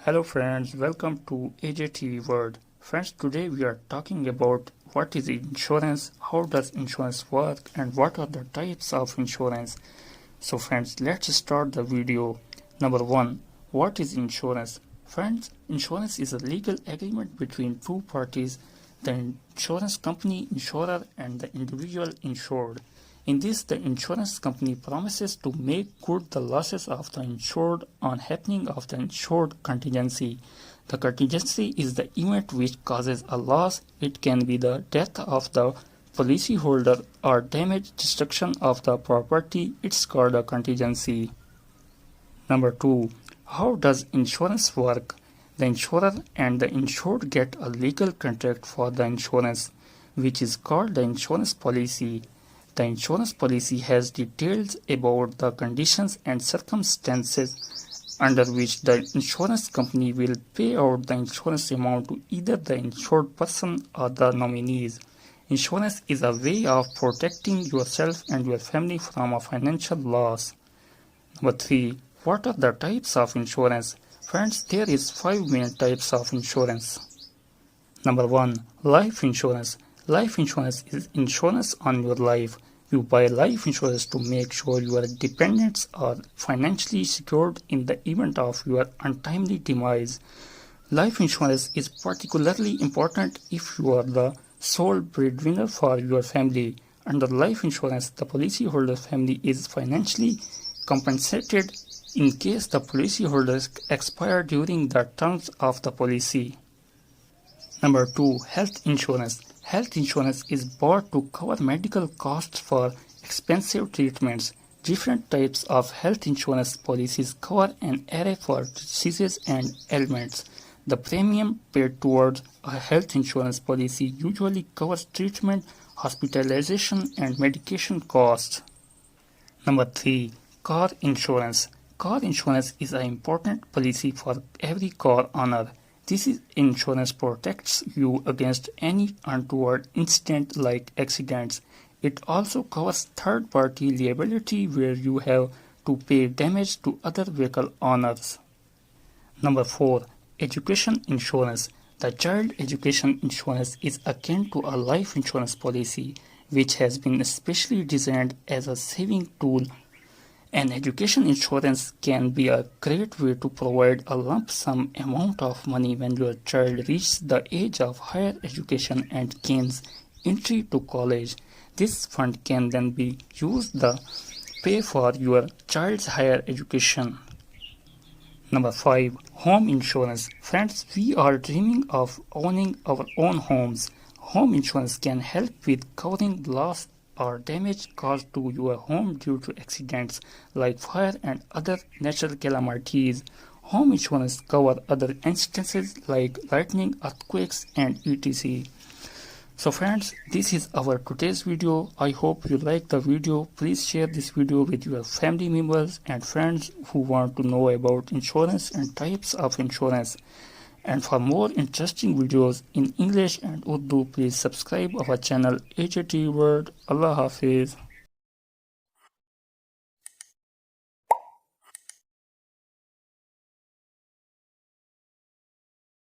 Hello friends, welcome to AJTV World. Friends, today we are talking about what is insurance, how does insurance work, and what are the types of insurance. So friends, let's start the video. Number 1. What is insurance? Friends, insurance is a legal agreement between two parties, the insurance company, insurer, and the individual insured. In this, the insurance company promises to make good the losses of the insured on happening of the insured contingency. The contingency is the event which causes a loss. It can be the death of the policyholder or damage, destruction of the property. It's called a contingency. Number 2. How does insurance work? The insurer and the insured get a legal contract for the insurance, which is called the insurance policy. The insurance policy has details about the conditions and circumstances under which the insurance company will pay out the insurance amount to either the insured person or the nominees. Insurance is a way of protecting yourself and your family from a financial loss. Number 3. What are the types of insurance? Friends, there is 5 main types of insurance. Number 1. Life insurance. Life insurance is insurance on your life. You buy life insurance to make sure your dependents are financially secured in the event of your untimely demise. Life insurance is particularly important if you are the sole breadwinner for your family. Under life insurance, the policyholder's family is financially compensated in case the policyholders expire during the terms of the policy. Number 2. Health insurance. Health insurance is bought to cover medical costs for expensive treatments. Different types of health insurance policies cover an array for diseases and ailments. The premium paid towards a health insurance policy usually covers treatment, hospitalization, and medication costs. Number 3. Car insurance. Car insurance is an important policy for every car owner. This insurance protects you against any untoward incident like accidents. It also covers third-party liability where you have to pay damage to other vehicle owners. Number 4. Education insurance. The child education insurance is akin to a life insurance policy, which has been specially designed as a saving tool. An education insurance can be a great way to provide a lump sum amount of money when your child reaches the age of higher education and gains entry to college. This fund can then be used to pay for your child's higher education. Number 5. Home insurance. Friends, we are dreaming of owning our own homes. Home insurance can help with covering loss or damage caused to your home due to accidents like fire and other natural calamities. Home insurance covers other instances like lightning, earthquakes, and etc. So friends, this is our today's video. I hope you like the video. Please share this video with your family members and friends who want to know about insurance and types of insurance. And for more interesting videos in English and Urdu, please subscribe our channel AJT World. Allah Hafiz.